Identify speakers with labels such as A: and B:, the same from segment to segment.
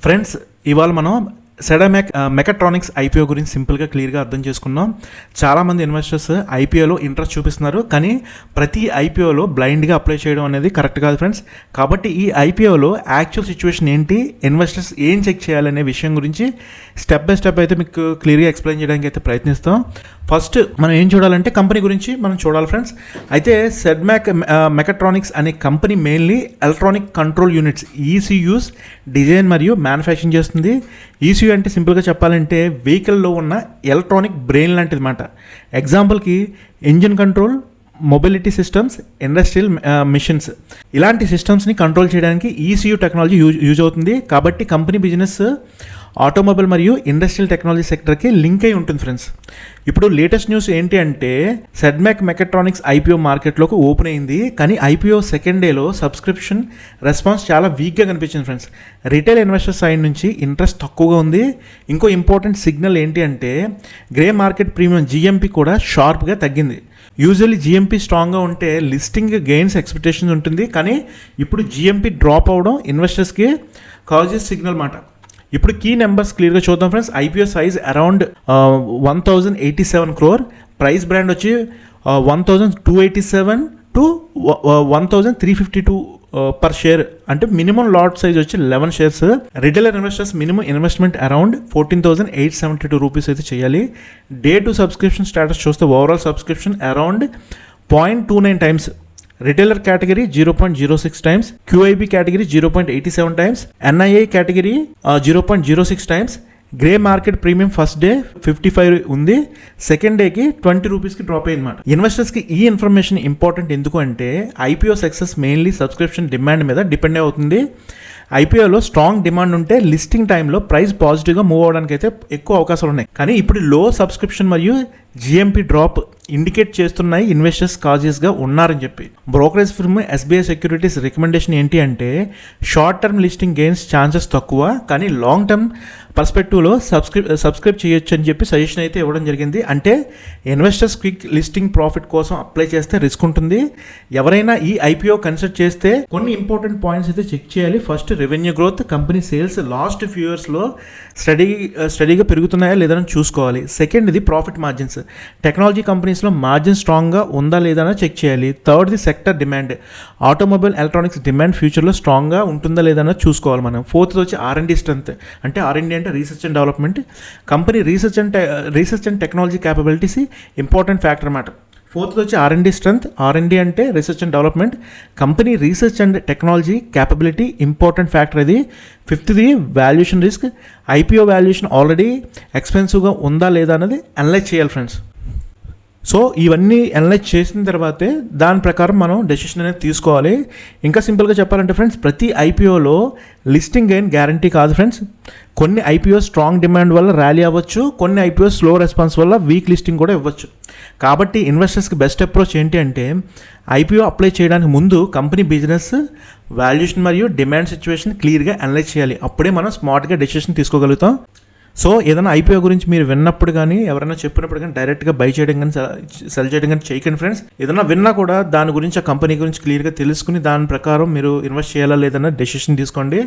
A: Friends, ఇవాళ మనం mechatronics IPO గురించి సింపుల్గా క్లియర్గా అర్థం చేసుకున్నాం. చాలామంది ఇన్వెస్టర్స్ ఐపీఓలో ఇంట్రెస్ట్ చూపిస్తున్నారు, కానీ ప్రతి ఐపీఓలో బ్లైండ్గా అప్లై చేయడం అనేది కరెక్ట్ కాదు ఫ్రెండ్స్. కాబట్టి ఈ ఐపీఓలో యాక్చువల్ సిచ్యువేషన్ ఏంటి, ఇన్వెస్టర్స్ ఏం చెక్ చేయాలనే విషయం గురించి స్టెప్ బై స్టెప్ అయితే మీకు క్లియర్గా ఎక్స్ప్లెయిన్ చేయడానికి అయితే ప్రయత్నిస్తాం. ఫస్ట్ మనం ఏం చూడాలంటే కంపెనీ గురించి మనం చూడాలి ఫ్రెండ్స్. అయితే మెకాట్రానిక్స్ అనే company mainly electronic control units ECUs design మరియు మ్యానుఫ్యాక్చరింగ్ చేస్తుంది. ఈసీయూ అంటే సింపుల్గా చెప్పాలంటే వెహికల్లో ఉన్న ఎలక్ట్రానిక్ బ్రెయిన్ లాంటిది మాట. ఎగ్జాంపుల్కి engine control, mobility systems, industrial machines, ఇలాంటి సిస్టమ్స్ని కంట్రోల్ చేయడానికి ఈసీయూ టెక్నాలజీ యూజ్ అవుతుంది. కాబట్టి కంపెనీ బిజినెస్ ఆటోమొబైల్ మరియు ఇండస్ట్రియల్ టెక్నాలజీ సెక్టర్కి లింక్ అయి ఉంటుంది ఫ్రెండ్స్. ఇప్పుడు లేటెస్ట్ న్యూస్ ఏంటి అంటే మెకాట్రానిక్స్ ఐపీఓ మార్కెట్లోకి ఓపెన్ అయింది, కానీ ఐపీఓ సెకండ్ డేలో సబ్స్క్రిప్షన్ రెస్పాన్స్ చాలా వీక్గా కనిపించింది ఫ్రెండ్స్. రిటైల్ ఇన్వెస్టర్ సైడ్ నుంచి ఇంట్రెస్ట్ తక్కువగా ఉంది. ఇంకో ఇంపార్టెంట్ సిగ్నల్ ఏంటి అంటే గ్రే మార్కెట్ ప్రీమియం జిఎంపీ కూడా షార్ప్గా తగ్గింది. యూజువల్లీ జిఎంపీ స్ట్రాంగ్గా ఉంటే లిస్టింగ్ గెయిన్స్ ఎక్స్పెక్టేషన్ ఉంటుంది, కానీ ఇప్పుడు జిఎంపీ డ్రాప్ అవ్వడం ఇన్వెస్టర్స్కి కాజెస్ సిగ్నల్ మాట. ఇప్పుడు కీ నెంబర్స్ క్లియర్గా చూద్దాం friends. IPO size around 1087 crore, price brand వచ్చి 1287 to 1352 పర్ షేర్, అంటే మినిమం లాట్ సైజ్ వచ్చి 11 shares. Retailer investors minimum investment around 14,872 rupees అయితే చేయాలి. డే టు సబ్స్క్రిప్షన్ స్టేటస్ చూస్తే overall subscription around 0.29 times, retailer category 0.06 times, QIB category 0.87 times, NII category 0.06 times. Grey market premium first day 55 ఉంది, second డేకి 20 రూపీస్కి drop అయింది అనమాట. ఇన్వెస్టర్స్కి ఈ information important ఎందుకు అంటే IPO success mainly subscription demand మీద డిపెండ్ అవుతుంది. ఐపీఓలో స్ట్రాంగ్ డిమాండ్ ఉంటే లిస్టింగ్ టైంలో ప్రైస్ పాజిటివ్గా మూవ్ అవడానికి అయితే ఎక్కువ అవకాశాలు ఉన్నాయి. కానీ ఇప్పుడు లో సబ్స్క్రిప్షన్ మరియు జిఎంపీ డ్రాప్ ఇండికేట్ చేస్తున్నాయి ఇన్వెస్టర్స్ కాజెస్గా ఉన్నారని చెప్పి. Brokerage firm SBI securities recommendation ఏంటి అంటే short term listing gains chances తక్కువ, కానీ లాంగ్ టర్మ్ పర్స్పెక్టివ్లో సబ్స్క్రైబ్ చేయొచ్చు అని చెప్పి సజెషన్ అయితే ఇవ్వడం జరిగింది. అంటే ఇన్వెస్టర్స్ క్విక్ లిస్టింగ్ ప్రాఫిట్ కోసం అప్లై చేస్తే రిస్క్ ఉంటుంది. ఎవరైనా ఈ ఐపీఓ కన్సిడర్ చేస్తే కొన్ని పాయింట్స్ అయితే చెక్ చేయాలి. First, revenue growth, company sales last few ఇయర్స్లో స్టడీగా పెరుగుతున్నాయా లేదని చూసుకోవాలి. సెకండ్, ఇది ప్రాఫిట్ మార్జిన్స్, టెక్నాలజీ కంపెనీస్లో మార్జిన్ స్ట్రాంగ్గా ఉందా లేదా అని చెక్ చేయాలి. థర్డ్ది sector demand, automobile electronics demand ఫ్యూచర్లో స్ట్రాంగ్గా ఉంటుందా లేదా అని చూసుకోవాలి మనం. ఫోర్త్ వచ్చి R&D స్ట్రెంత్, అంటే R&D అంటే research and development, company research and technology capabilities important factor అన్నమాట. ఫోర్త్ వచ్చి R&D స్ట్రెంత్, R&D అంటే research and development, company research and technology capability important factor ఇది. ఫిఫ్త్ది valuation risk, IPO valuation already ఎక్స్పెన్సివ్గా ఉందా లేదా అనేది అనలైజ్ చేయాలి ఫ్రెండ్స్. సో ఇవన్నీ అనలైజ్ చేసిన తర్వాతే దాని ప్రకారం మనం డెసిషన్ అనేది తీసుకోవాలి. ఇంకా సింపుల్గా చెప్పాలంటే ఫ్రెండ్స్, ప్రతి ఐపీఓలో లిస్టింగ్ గెయిన్ గ్యారంటీ కాదు ఫ్రెండ్స్. కొన్ని ఐపీఓ స్ట్రాంగ్ డిమాండ్ వల్ల ర్యాలీ అవ్వచ్చు, కొన్ని ఐపీఓ స్లో రెస్పాన్స్ వల్ల వీక్ లిస్టింగ్ కూడా ఇవ్వచ్చు. కాబట్టి ఇన్వెస్టర్స్కి బెస్ట్ అప్రోచ్ ఏంటి అంటే ఐపీఓ అప్లై చేయడానికి ముందు కంపెనీ బిజినెస్ వాల్యుయేషన్ మరియు డిమాండ్ సిచ్యువేషన్ క్లియర్గా అనలైజ్ చేయాలి. అప్పుడే మనం స్మార్ట్గా డెసిషన్ తీసుకోగలుగుతాం. సో ఏదైనా ఐపీఓ గురించి మీరు విన్నప్పుడు కానీ ఎవరైనా చెప్పినప్పుడు కానీ డైరెక్ట్గా బై చేయడం కానీ సెల్ చేయడం కానీ చేయకండి ఫ్రెండ్స్. ఏదైనా విన్నా కూడా దాని గురించి ఆ కంపెనీ గురించి క్లియర్గా తెలుసుకుని దాని ప్రకారం మీరు ఇన్వెస్ట్ చేయాలా లేదన్నా డెసిషన్ తీసుకోండి.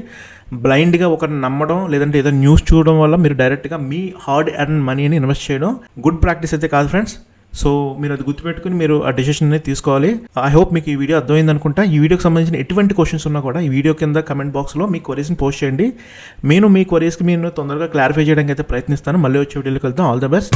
A: బ్లైండ్గా ఒకరిని నమ్మడం లేదంటే ఏదైనా న్యూస్ చూడడం వల్ల మీరు డైరెక్ట్గా మీ హార్డ్ ఎర్న్ మనీని ఇన్వెస్ట్ చేయడం గుడ్ ప్రాక్టీస్ అయితే కాదు ఫ్రెండ్స్. సో మీరు అది గుర్తుపెట్టుకుని మీరు ఆ డెసిషన్ అనేది తీసుకోవాలి. ఐ హోప్ మీకు ఈ వీడియో అర్థమైంది అనుకుంటా. ఈ వీడియోకి సంబంధించిన ఎటువంటి క్వశ్చన్స్ ఉన్నా కూడా ఈ వీడియో కింద కమెంట్ బాక్స్లో మీ క్వరీస్ని పోస్ట్ చేయండి. నేను మీ క్వరీస్కి తొందరగా క్లారిఫై చేయడానికి అయితే ప్రయత్నిస్తాను. మళ్ళీ వచ్చే వీడియోకి వెళ్తాం. All the best.